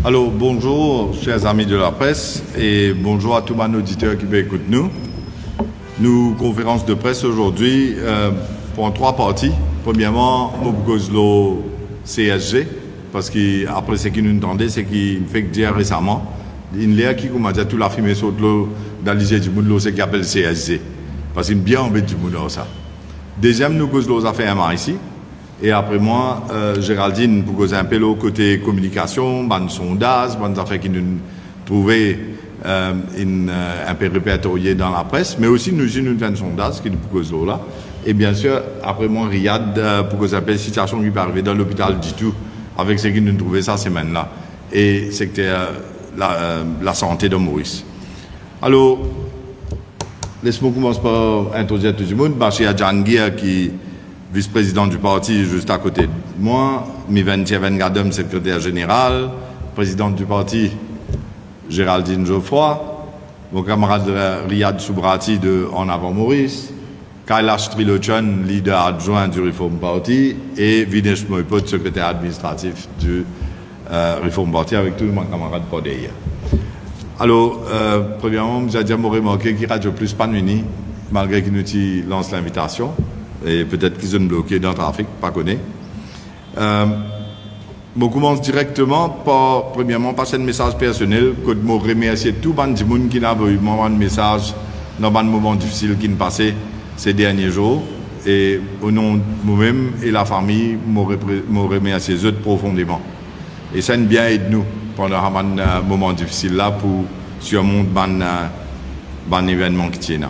Alors, bonjour, chers amis de la presse, et bonjour à tous nos auditeurs qui écoutent nous. Nous, conférence de presse aujourd'hui pour trois parties. Premièrement, nous le CSG, parce qu'après ce qu'il nous entendait, c'est qu'il fait que dire récemment, il y a qui commence à tout la fumée sur l'eau dans l'IG du monde, c'est qu'il appelle CSG, parce qu'il est bien embêté du monde ça. Deuxième, nous causons les affaires ici. Et après moi, Géraldine, pour causer un peu le côté communication, ban sondage, ban affaires qui nous trouvaient un peu répertoriées dans la presse, mais aussi nous avons un sondage qui nous cause là. Et bien sûr, après moi, Riyad, pour causer un peu la situation qui peut arriver dans l'hôpital du tout, avec ce qui nous trouvait ça semaine-là. Et c'était la santé de Maurice. Alors, laisse-moi commencer par introduire tout le monde. Bachir Jangir qui vice-président du parti juste à côté de moi, Van Gadem, secrétaire général, présidente du parti, Géraldine Geoffroy, mon camarade Riyad Soubrati de En Avant Maurice, Kailash Trilochan, leader adjoint du Reform Party, et Vinesh Moipot, secrétaire administratif du Reform Party, avec tous mes camarades Podey. Alors, premièrement, vous avez remarqué qu'il Radio Plus pas uni, malgré qu'il nous lance l'invitation. Et peut-être qu'ils sont bloqués dans le trafic, pas connu. Je commence directement par, premièrement, passer un message personnel, que je remercie tout le monde qui a eu un message dans un moment difficile qui nous passé ces derniers jours. Et au nom de moi-même et la famille, je remercie eux profondément. Et ça nous bien aide nous pendant un moment difficile là pour surmonter un événement qui tient là.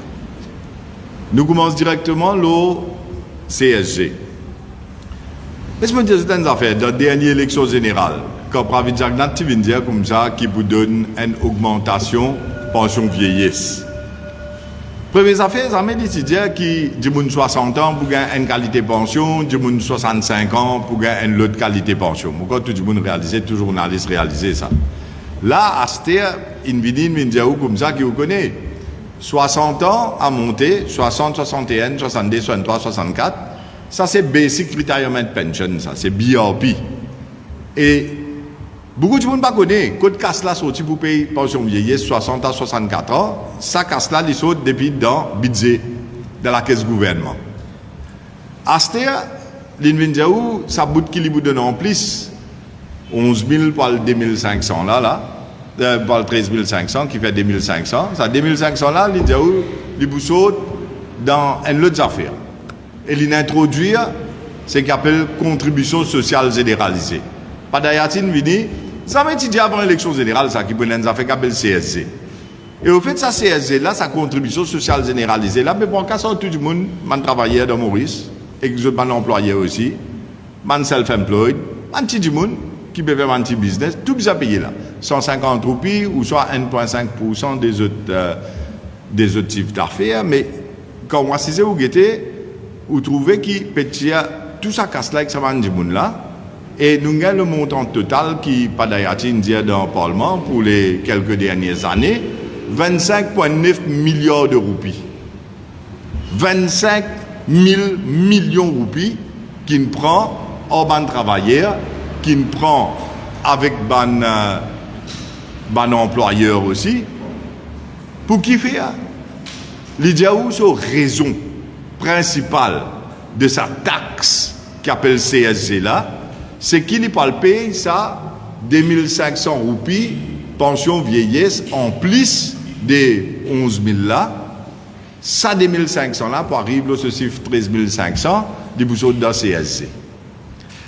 Nous commençons directement le CSG. Laisse-moi dire certaines affaires. Dans la dernière élection générale, quand Pravid Jagnat vient dire comme ça, qui vous donne une augmentation pension vieillesse. Première affaire, ça m'a dit dire qui du monde 60 ans pour gagner une qualité pension, du monde 65 ans pour gagner une autre qualité pension. Pourquoi tout le monde réalise, tout journaliste réalise ça. Là, à cette heure, il vient dire comme ça qui vous connaît. 60 ans à monter, 60, 61, 62, 63, 64. Ça, c'est Basic Retirement Pension, ça, c'est BRP. Et beaucoup de monde ne connaît pas. Quand casse là sorti pour payer pension vieillesse 60 à 64 ans, ça casse là, il saute depuis dans le budget de la caisse gouvernement. À ce temps, l'inventaire, ça bout qui lui donne en plus 11 000 pour le 2500 là. Par le 13 500 qui fait 2500. Ça, 2500 là, il saute dans une autre affaire. Et il introduit ce qu'on appelle contribution sociale généralisée. Pas d'ailleurs, ça m'a dit avant l'élection générale, ça qui peut une affaire qu'on appelle CSG. Et au fait, ça CSG là, sa contribution sociale généralisée là, mais pour qu'à tout le monde, man travailleur dans Maurice, et que je man employeur aussi, man self-employed, man petit du monde, qui peut faire un petit business, tout ça payé là. 150 roupies ou soit 1,5% des autres types d'affaires. Mais quand on assise au guetté, vous trouvez qu'il peut tout ça casse là avec ça du monde là. Et nous avons le montant total qui, pas d'ailleurs, dire dans le Parlement pour les quelques dernières années, 25,9 milliards de roupies. 25 000 millions de roupies qui nous prend en ban travailleurs, qui nous prend avec ban employeur aussi. Pour qui fait l'idée où c'est raison principale de sa taxe qu'appelle CSG là, c'est qu'il n'est pas le payer ça 2500 roupies pension vieillesse en plus des 11 000 là. Ça 2500 là pour arriver à ce chiffre 13 500 des boussots dans CSG.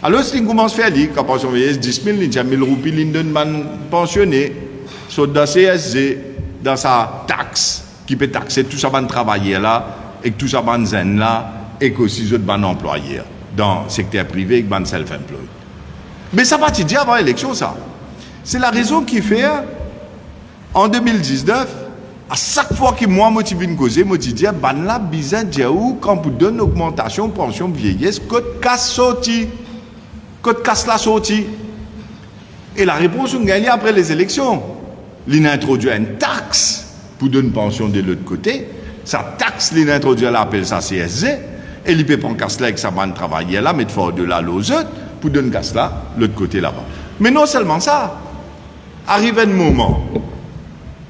Alors, si on commence à faire dire qu'à pension vieillesse, 10 000, il y a 1000 roupies, il donne pensionné, soit dans CSG, dans sa taxe, qui peut taxer tout ça, ban travailleurs là, et tout ça, ban zen là, et qu'aussi, les autres ban employeurs, dans le secteur privé, et ban self-employed. Mais ça va te dire avant l'élection, ça. C'est la raison qui fait, en 2019, à chaque fois que moi, je viens causer, je dis, ban là, bizarre, quand vous donnez une augmentation, pension vieillesse, code casse sorti. Code casse la sortie. Et la réponse, on gagne après les élections. Il a introduit une taxe pour donner une pension de l'autre côté. Sa taxe, il a introduit, elle appelle ça CSG. Et il peut prendre casse là avec sa bande travailleur là, mettre fort de là aux autres, pour donner casse là, l'autre côté là-bas. Mais non seulement ça. arrive un moment,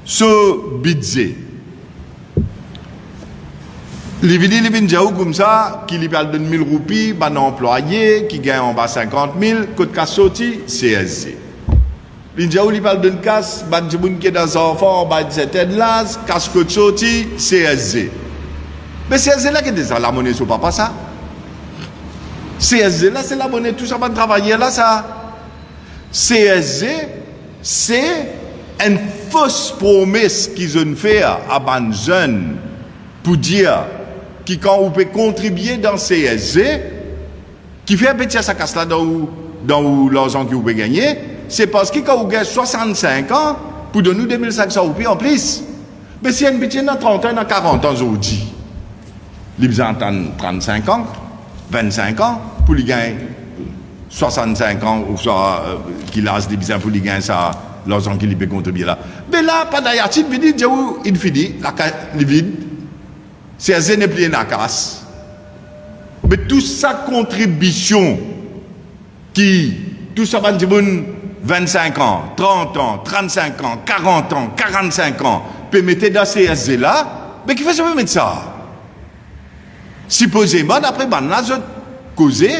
ce budget, les vins comme ça, qui lui parle de 1000 roupies, un employé, qui gagne en bas 50 000, côté casse sorti, CSG. L'Indiaou lui parle d'une casse, des gens qui est dans un enfant, des certaines là, casse côte sorti, CSG. Mais CSG là, qu'est-ce que c'est la monnaie sur papa ça? CSG là, c'est la monnaie, tout ça va travailler là, ça. CSG, c'est une fausse promesse qu'ils ont fait à des jeunes pour dire que quand vous pouvez contribuer dans CSG, qui fait un petit sa casse là dans l'argent que vous pouvez gagner, c'est parce que quand vous gagnez 65 ans, pour donner 2500 roupies en plus. Mais si un petit dans 30 ans, dans 40 ans aujourd'hui, ils ont 35 ans, 25 ans, pour lui gagner 65 ans, ou soit qu'il a des besoins pour lui gagner ça, l'argent qu'il peut contribuer là. Mais là, pas d'ailleurs, il finit, il vide, c'est un n'est plus la casse. Mais toute sa contribution, tout ça va dire 25 ans, 30 ans, 35 ans, 40 ans, 45 ans, peut mettre dans CSG là, mais qui fait ça peut mettre ça? Supposément, d'après là, je causé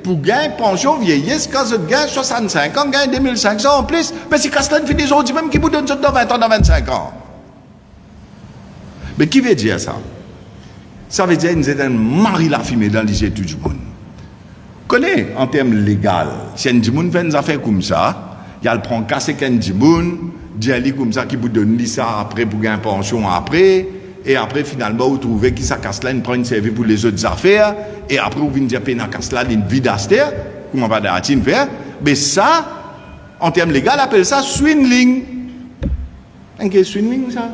pour gagner pension vieillesse, quand je gagne 65 ans, gagne 2500 en plus, mais si Castelane finit aujourd'hui même qui vous donne dans 20 ans, dans 25 ans. Mais qui veut dire ça? Ça veut dire que nous sommes mari la fumée dans les tout du monde. Connais en termes légaux, si un monde fait des affaires comme ça, il a le prend casser qu'un monde, dit comme ça qui vous donne ça après pour gagner pension après, et après finalement vous trouvez que ça casse là, il prend une service pour les autres affaires, et après vous venez dire que ça casse là, une vie d'astère, comment va d'artine faire, mais ça, en termes légaux, on appelle ça swindling. Qu'est-ce que swindling ça?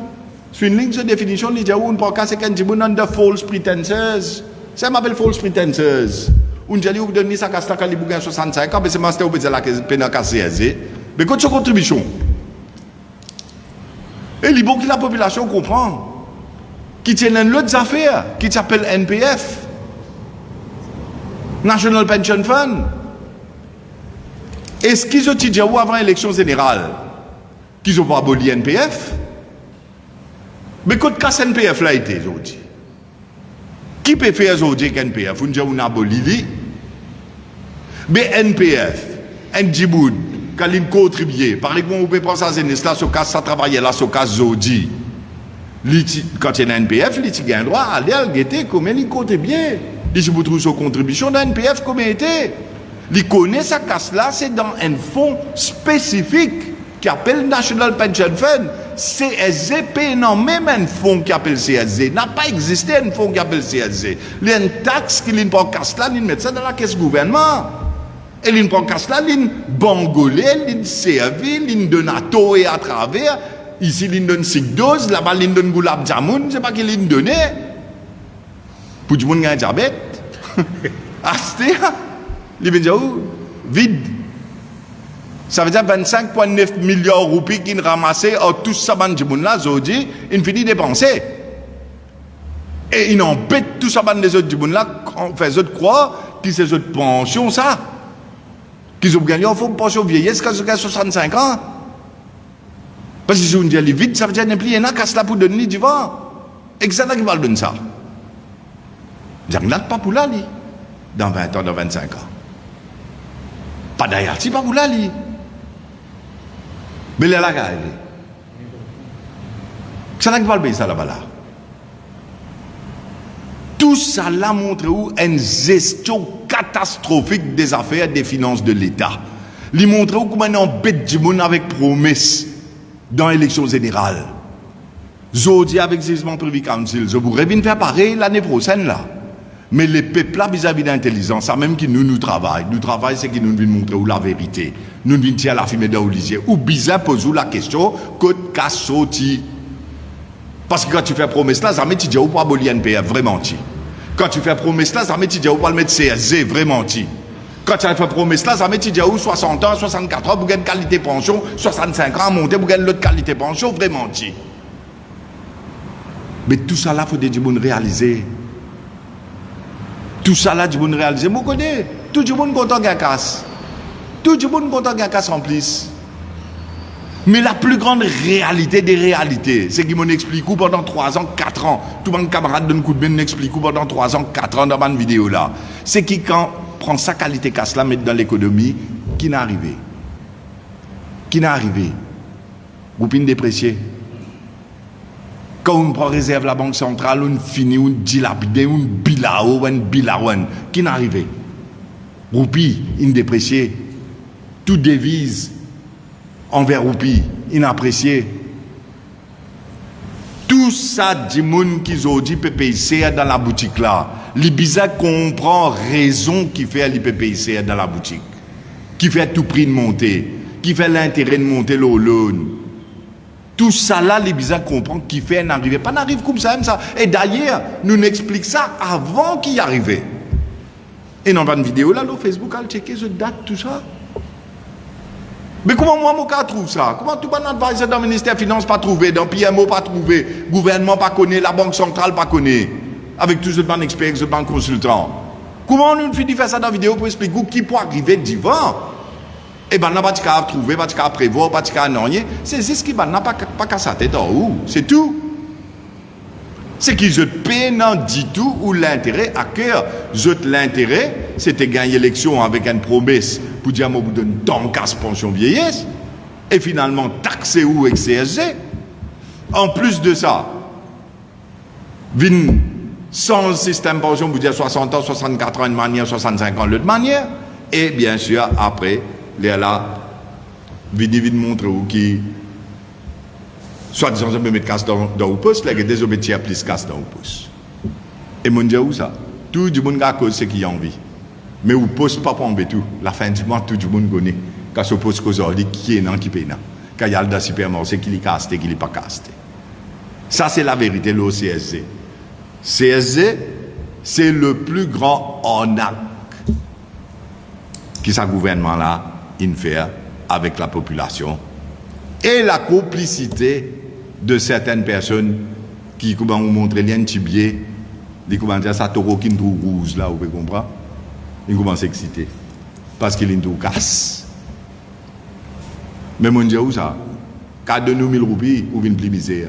Swindling, c'est définition, il dit on prend casser qu'un monde under false pretenses. Ça m'appelle false pretenses. On dit vous donnez ça casse là quand il gagne 65 ans, mais c'est master vous la peine CSG. Mais quand tu contribution. Et il faut que la population comprend qui tiennent l'autre affaire qui s'appelle NPF, National Pension Fund. Est-ce qu'ils ont dit avant l'élection générale qu'ils n'ont pas aboli NPF? Mais quand casse NPF là été aujourd'hui, qui peut faire aujourd'hui qu'NPF? On dit on a aboli. Mais NPF, un Djiboud, quand il contribue, par exemple, on peut penser à là, sur cas, ça travaille là, sur cas aujourd'hui. Quand il y a un NPF, il a un droit à aller à guetter comment il contribue. Il se trouve sa contribution dans NPF comme il était. Il connaît sa casse là, c'est dans un fonds spécifique qui appelle National Pension Fund. CSG paye non même un fonds qui appelle CSG. N'a pas existé un fonds qui appelle CSG. Il y a une taxe qui prend casse là, il met ça dans la caisse gouvernement. Et il prend casse là, il bangolé, il servi, il donne à tout et à travers. Ici, il donne 5 doses, là-bas, il donne goulab jamoun, c'est pas qu'il il donne. Pour tout le monde qui a un diabète. Acheter, il vient dire où? Vide. Ça veut dire 25,9 milliards de roupies qu'il ramassait, tout ça, là, aujourd'hui, il finit de dépenser. Et il embête tout ça, les autres là, on fait autres croire que c'est autres pensions, ça. Qu'ils ont gagné en pension vieillesse quand ils ont 65 ans. Parce que si on dit vite, ça veut dire qu'il y a un casse là pour donner du vent. Exactement qui va donner ça. Il n'y a pas pour l'aller dans 20 ans, dans 25 ans. Pas d'ailleurs, c'est pas pour l'aller. Mais là, là, ça n'a pas le ça là-bas là. Tout ça là montre où une gestion catastrophique des affaires des finances de l'État. Il montre où comment on embête du monde avec promesse dans l'élection générale. Aujourd'hui avec Zizman Privy Council, je voudrais bien faire pareil l'année prochaine là. Mais les peuples là vis-à-vis d'intelligence, ça même qui nous travaillent. Nous travaillons, c'est qui nous viennent montrer où la vérité. Nous viennent tirer la fumée dans l'Olysée. Ou bizarre pose la question, côte casse sorti. Parce que quand tu fais promesse là, ça met tu dis ou pas abolir NPF, vraiment ti. Quand tu fais promesse là, ça met tu dis ou pas le mettre CSG, vraiment ti. Quand tu fais promesse là, ça met tu dis ou 60 ans, 64 ans pour gagner qualité pension, 65 ans à monter pour gagner l'autre qualité pension, vraiment ti. Mais tout ça là, il faut des gens réaliser. Tout ça là, du monde réaliser. Vous connaissez, tout le monde content qu'il y a casse. Tout le monde content qu'il y a casse en plus. Mais la plus grande réalité des réalités, c'est qu'ils m'ont expliqué pendant 3 ans, 4 ans, tout mon camarade de coup de main m'explique pendant 3 ans, 4 ans dans ma vidéo là, c'est qui quand prend sa qualité casse là, met dans l'économie, qui n'est arrivé. Qui n'est arrivé. Goupine déprécié. Quand on prend réserve la banque centrale, on finit, on dilapide, on bilao, on bilawan, qui n'est arrivé. Roupi, indéprécié, tout devise envers Roupi, inapprécié. Tout ça, du monde qui ont dit PPIC dans la boutique là, les bizarres comprend raison qui fait l'IPPIC dans la boutique, qui fait tout prix de monter, qui fait l'intérêt de monter le loan. Tout ça là, les bizarres comprend qui fait n'arriver pas, n'arrive comme ça, même ça. Et d'ailleurs, nous n'explique ça avant qu'il y arrive. Et dans une vidéo là, le Facebook a checké, je date tout ça. Mais comment moi, je trouve ça? Comment tout le monde advisor dans le ministère des Finances pas trouvé, dans le PMO pas trouvé, le gouvernement pas connaît, la banque centrale pas connaît, avec tous les banques experts, les banques consultants? Comment on finit de faire ça dans la vidéo pour expliquer qui peut arriver devant? Et ben, on n'a pas de trouver, pas de prévoir, pas de rien. C'est ce qui n'a pas qu'à sa tête en haut. C'est tout. C'est qu'ils je paient non dit tout ou l'intérêt à cœur. L'intérêt, c'était gagner l'élection avec une promesse pour dire au bout d'un temps casse pension vieillesse et finalement taxer ou avec CSG. En plus de ça, sans système pension pour dire 60 ans, 64 ans une manière, 65 ans l'autre manière. Et bien sûr, après, les là, vite montrer qui soit disant je me mets casse dans le poste, là, des obétiers plus casse dans le poste. Et mon Dieu, où ça? Tout le monde a cause ce qui a envie. Mais au poste, pas pour embêter tout. La fin du mois, tout le monde connaît. Quand ce poste qu'aujourd'hui, qui est non, qui paye non. Quand il y a le supermarché, qui est casté, qui n'est pas casté. Ça, c'est la vérité, le CSG. CSG, c'est le plus grand arnaque que ce gouvernement-là, il fait avec la population. Et la complicité de certaines personnes qui vous montrer les tibier, ils commencent à dire ça taureau qui nous rouge là, vous pouvez comprendre. Ils commencent à s'exciter parce qu'il nous casse. Mais mon Dieu, où ça? Quand de nous 1000 roupies, ou une plus misère.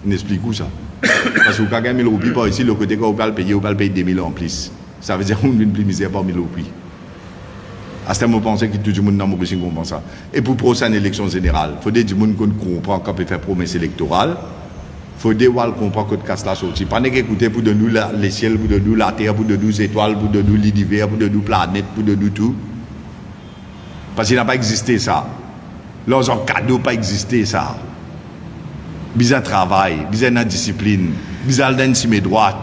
On explique où ça? Parce que quand 1000 roupies par ici, le côté qu'on va payer, on va payer 2000 en plus. Ça veut dire qu'on a une plus misère par 1000 roupies. À ce moment, je pense que tout le monde dans mon récit comprend ça. Et pour prochaine élection générale, il faut que tout le monde comprend quand on fait promesse électorale. Il faut que tout le monde comprenne que casse la sortie. Pas écouter pour de nous les ciels, pour de nous la terre, pour de nous les étoiles, pour de nous l'univers, pour de nous planètes, pour de nous tout. Parce qu'il n'a pas existé ça. Leurs en cadeau pas existé ça. Bizarre travail, bizarre discipline, bizarre d'insimer droite.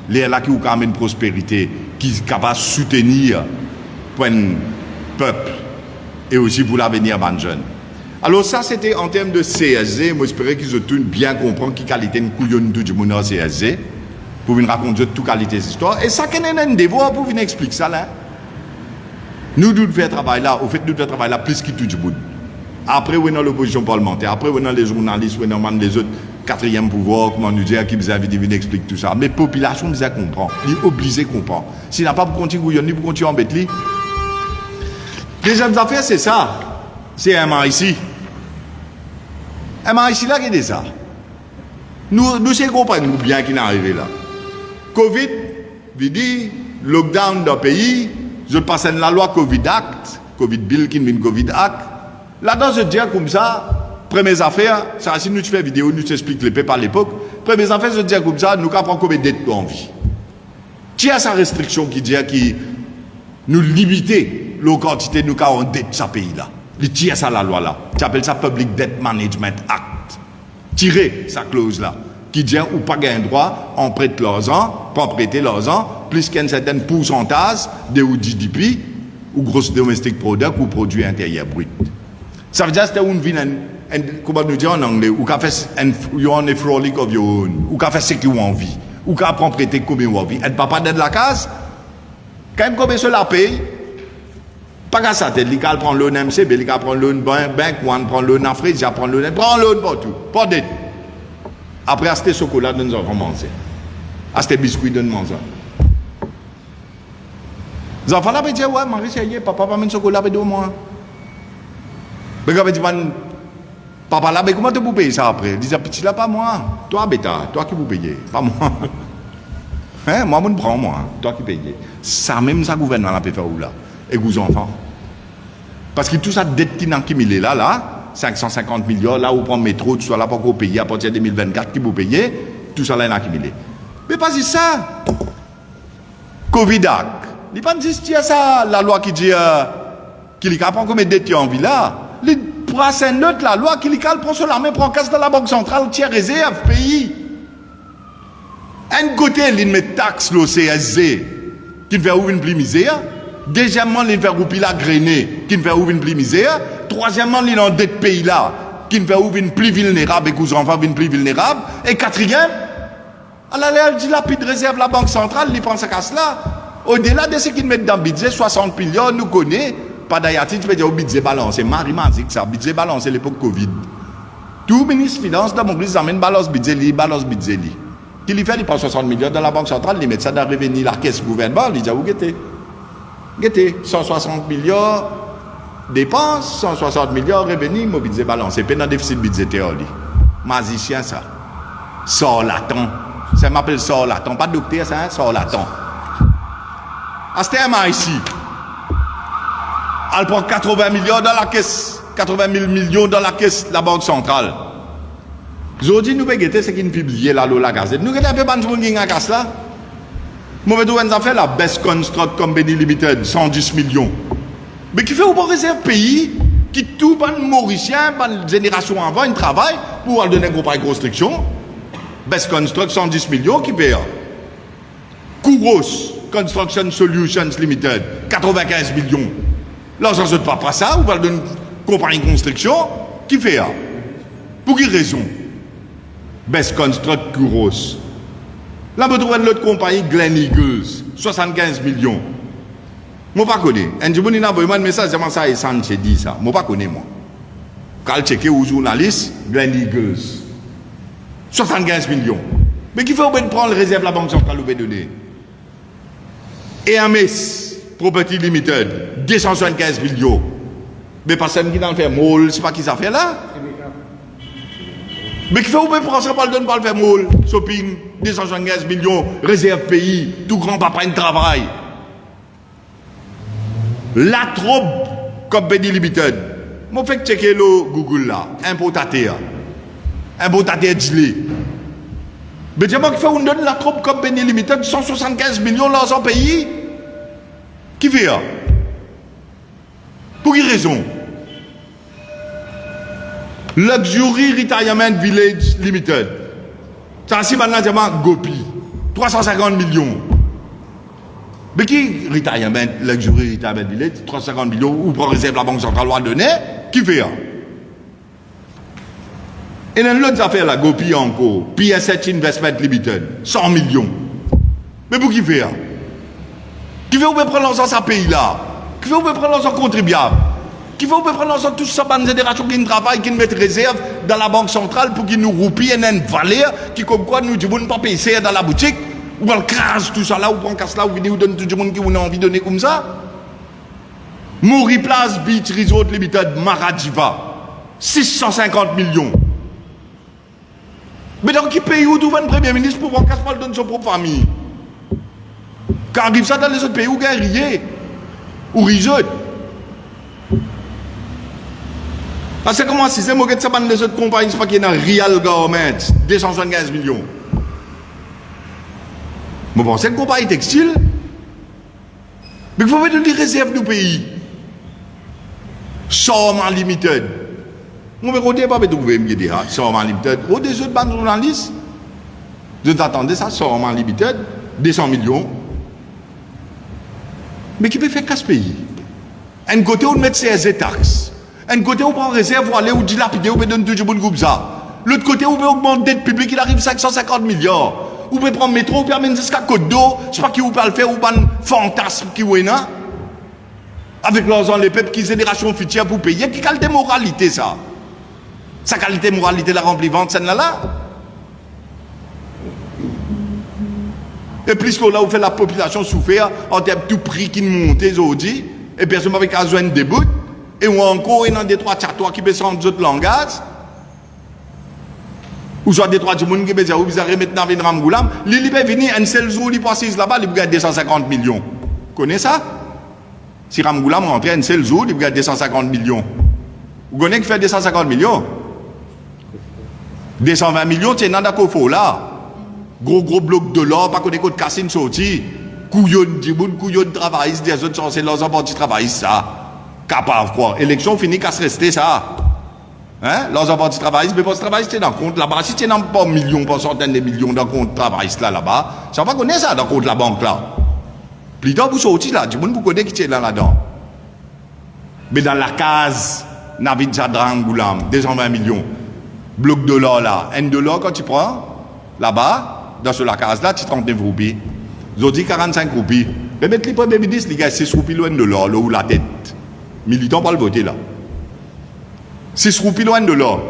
Les là qui ont quand même une prospérité, qui est capable de soutenir pour un peuple et aussi pour l'avenir des jeunes. Alors ça c'était en termes de CSG, moi j'espère qu'ils ont tout bien comprendre qui qualité de couillonne tout du monde en CSG pour venir raconter toute qualité des histoires. Et ça qu'on a un devoir pour venir expliquer ça là. Nous devons faire travail là, au fait nous devons faire travail là plus que tout du monde. Après on a l'opposition parlementaire, après on a les journalistes, on a les autres quatrième pouvoir, comment nous dire, qui vous a dit venir expliquer tout ça. Mais la population nous a comprendre, ils sont obligés de comprendre. S'il n'a pas pour continuer couillonner, pour continuer embêter. Deuxième affaire, c'est ça. C'est un ici. Un ici là qui est ça. Nous savons comprendre bien qui est arrivé là. Covid, vous dit, lockdown dans le pays, je passe la loi Covid Act, Covid Bill qui vient Covid Act. Là-dedans, je dis comme ça, premières affaires, ça, si nous faisons vidéo, nous t'expliquons les peuples à l'époque, premières affaires, je dis comme ça, nous avons combien d'êtres en vie. Tu as sa restriction qui dit qui nous limiter la quantité de nous avons dette de ce pays-là. Il tire ça la loi là. Tu appelles ça Public Debt Management Act. Tirer sa clause là. Qui dit ou pas gagner droit, on prête l'argent, pas prêter l'argent, plus qu'un certain pourcentage de GDP, ou gross domestic product, ou produit intérieur brut. Ça veut dire que c'est une vie, comment nous dire en anglais, ou qu'a fait you on a frolic of your own, ou qu'a fait ce qu'il a envie, ou qu'a prendre prêter combien vous envie. Elle ne peut pas d'être la case, quand même combien cela paye, pas qu'à ça, il va prendre l'eau MCB, il va prendre l'eau Bank One, prendre l'eau Afrique, il va prendre l'eau, prend l'eau partout, pas d'être. Après, acheter chocolat, nous avons commencé. Acheter biscuits, nous avons les enfants là, ils disent, ouais, Marie, c'est papa, pas mettre chocolat, mais 2 mois. Mais quand ils disent, Papa là, mais comment tu peux payer ça après? Il disait, petit là, pas moi. Toi, bêta, toi qui vous payez, pas moi. Hein? Moi, je prends moi, toi qui payes. Ça même, ça gouvernement la peut faire où là? Et vos enfants. Parce que tout ça dette qui n'a accumulé là, 550 millions, là où on prend le métro, tout ça là pour qu'on paye à partir de 2024, qui vous payez, tout ça là est accumulé. Mais pas si ça. Covid, il n'y a pas dit ça, la loi qui dit qu'il y a pas comme dette en ville là. Les trois c'est neutre, la loi qui prend sur la main, prend casse dans la banque centrale, tiers réserve, pays. Un côté, il met taxe, le CSZ, qui fait ouvrir une pli misère. Deuxièmement, il fait ouvrir la grainée, qui fait ouvrir une pli misère. Troisièmement, il endette pays là, qui fait ouvrir une pli vulnérable et que vous enfants une pli vulnérable. Et quatrième, elle dit la de réserve la banque centrale, il pense à cela. Au-delà de ce qu'ils mettent dans le budget, 60 millions, nous connaissons, pas d'ayati, tu peux dire au budget balancé. Marie m'a dit que ça, budget balancé l'époque Covid. Tout ministre finance dans mon gris amène balance budget, budget. Qui lui fait, il prend 60 millions dans la banque centrale, il met ça dans le revenu, la caisse gouvernement, il dit, où guettez, 160 millions dépenses, 160 millions revenus, mon budget balancé, pas dans le déficit budgétaire. Magicien ça. Sorlaton. Ça m'appelle sorlaton, pas docteur, ça, hein? Sorlaton. À ce terme ici, elle prend 80 millions dans la caisse, 80 000 millions dans la caisse de la banque centrale. Aujourd'hui, nous avons ce qui nous publié là, la gazette. Nous avons un peu de monde qui a casse là. Nous avons fait la Best Construct Company Limited, 110 millions. Mais qui fait au bon réserve pays, qui tout les Mauriciens, les générations avant, ils travaillent pour leur donner une compagnie de construction. Best Construct, 110 millions, qui paye. Kouros Construction Solutions Limited, 95 millions. Là, ça ne se passe pas ça, ou va donner une compagnie de construction, qui fait. Pour quelle raison? Best Construct Kouros. Là, on trouve l'autre compagnie, Glen Eagles, 75 millions. Moi, je ne connais pas. Un jour, il a envoyé un message, ça et Sanchez dit ça. Moi, je ne connais pas. Quand je check aux journalistes, Glen Eagles, 75 millions. Mais qui fait prendre le réserve de la Banque centrale ou donner? Et Hermès Property Limited, 275 millions. Mais personne qui n'en fait molle, c'est pas qui ça fait là? Mais qui fait prendre ça, pas le donner, pas le faire molle, shopping, 275 millions, réserve pays, tout grand papa de travail. La Trobe Company Limited. Moi, je fais checker le Google là, importateur de lait. Mais dis-moi qui fait on donne la Trobe Company Limited 175 millions dans un pays. Qui fait ça? Pour quelle raison? Luxury Retirement Village Limited. Ça, c'est maintenant Gopi. 350 millions. Mais qui Retirement, Luxury Retirement Village, 350 millions, ou pour réserve la Banque centrale va donner? Qui fait ça? Et dans l'autre affaire, la Gopi encore, PSH Investment Limited, 100 millions. Mais pour qui fait ça? Qui veut prendre l'argent de ce pays-là? Qui veut prendre l'argent contribuable? Qui veut prendre l'argent de toute sa bonne génération qui travaille, qui met réserve dans la banque centrale pour qu'ils nous roupillent une valeur qui, comme quoi, nous disons pas payer dans la boutique, ou on crase tout ça là, ou on casse là, ou on donne tout le monde qui a envie de donner comme ça? Maury Place Beach Resort Limited, Maradiva, 650 millions. Mais dans qui pays où tout va le Premier ministre pour qu'on casse pas le donner son propre famille? Quand arrive ça dans les autres pays où guerrier ou rijote. Parce que comment si c'est moi qui ça dans les autres compagnies, c'est pas qu'il y a un real government, 275 millions. Mais bon, c'est une compagnie textile. Mais il faut mettre des réserves du pays. Sorman Limited. On ne peut pas trouver me dire Sorman Limited. Ou des autres bandes journalistes. Je t'attendais ça, Sorman Limited, 200 millions. Mais qui peut faire casse pays? Un côté où on met ses taxes. Un côté où on prend réserve pour aller ou dilapider ou on donne tout le monde comme ça. L'autre côté où on augmente dette publique, il arrive 550 milliards. Ou peut prendre métro, ou peut amener jusqu'à Côte d'Eau, je sais pas qui vous peut le faire, ou un fantasme qui est là. Avec l'argent, les peuples qui génération future pour payer. Qui qualité moralité ça? Sa qualité moralité la remplissante, celle là. Et plus que là où fait la population souffrir en termes de tout prix qui monte aujourd'hui, et personne avec besoin de début, et ou encore dans des trois chatois qui baissent en d'autres langages, Ou soit des trois du monde qui veut dire, vous allez remettre dans le Ramgoulam, il peut venir un seul jour, il passe là-bas, il peut gagner 250 millions. Vous connaissez ça? Si Ramgoulam rentre un seul jour, il peut gagner 250 millions. Vous connaissez qui fait 250 millions? 220 millions, c'est dans le là. Gros bloc de l'or, pas qu'on ait de cassine sorti. Couillon du monde, couillon de travail, des autres sont leurs enfants qui travaillent ça. Capable quoi. Élection finie qu'à se rester ça. Hein? Leurs enfants qui travaillent, mais pas ce travail, c'est dans le compte là-bas. Si tu n'as pas millions, pas centaines de millions dans le compte travail là-bas, ça va connaître ça dans le compte de la banque là. Plus tard, vous sortez là, du monde vous connaissez qui est là-dedans. Mais dans la case, Navid Zadran Goulam, 220 millions. Bloc de l'or là. Un dollar quand tu prends, là-bas, dans la case là, tu 39 roupies. Ils ont dit 45 roupies. Mais mettre les premiers ministres, les gars, 6 roupies loin de l'or, là où la tête. Militants pas le voter là. 6 roupies loin de l'or.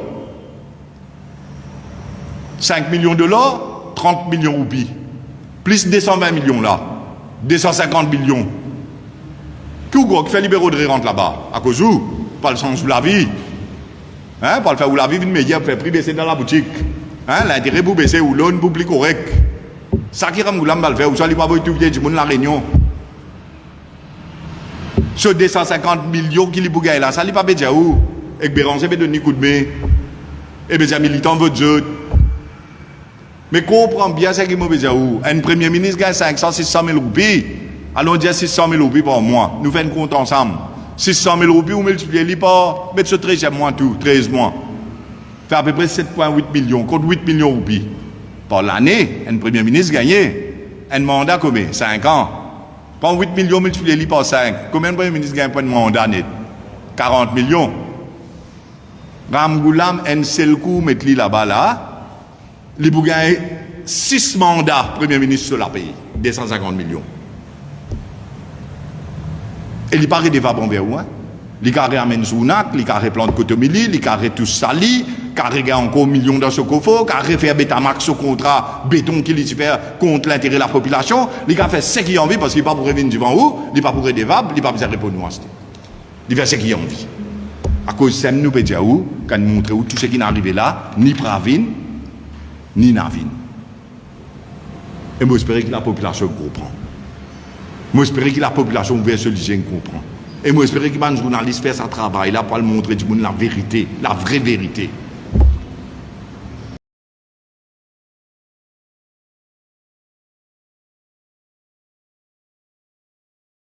5 millions de l'or, 30 millions roupies. Plus 220 millions là. 250 millions. Qui fait libéraux de rente là-bas? À cause où? Pas le sens de la vie. Hein? Pas le faire où la vie, une meilleure, fait prix baisser dans la boutique. Hein? L'intérêt pour baisser ou l'on public correct. Ça qui Ramgoulam va le faire, ou ça il va pas tout du monde la réunion. Ce 250 millions qui li bougaye là, ça li pas bédia où? Et que Béranger veut donner coup de main. Et bien les militants veulent dire. Mais comprends bien ce qui m'a bédia où? Un premier ministre gagne 500, 600 000 roupies. Allons dire 600 000 roupies par mois. Nous faisons un compte ensemble. 600 000 roupies, ou multiplier par, mettre ce 13e mois tout, 13 mois. Fait à peu près 7,8 millions, contre 8 millions de roupies. Par l'année, un premier ministre gagne un mandat combien? 5 ans. Quand 8 millions multipliés par 5, combien de premier ministre gagne pour un mandat net? 40 millions. Ramgoulam, un seul coup, mettre-lui là-bas, là, il peut gagner 6 mandats premier ministre sur la pays, 250 millions. Et il paraît des vabons vers où? Il carré amène Zounak, il carré plante Cotomili, il carré tout sali, carré gagne encore millions dans ce coffre, carré fait Betamax au contrat béton qu'il fait contre l'intérêt de la population, il a fait ce qu'il a envie parce qu'il n'est pas pour revenir devant où, il n'est pas pour des vabs, il n'est pas pour répondre à nous. Il fait ce qu'il a envie. À cause de nous, peut où, quand nous montrons où tout ce qui n'est arrivé là, ni Pravin, ni Navin. Et moi, j'espère que la population comprend. Moi, j'espère que la population ouverte sur l'hygiène comprend. Et moi, j'espère que les journalistes fassent ce travail là pour montrer du monde la vérité, la vraie vérité.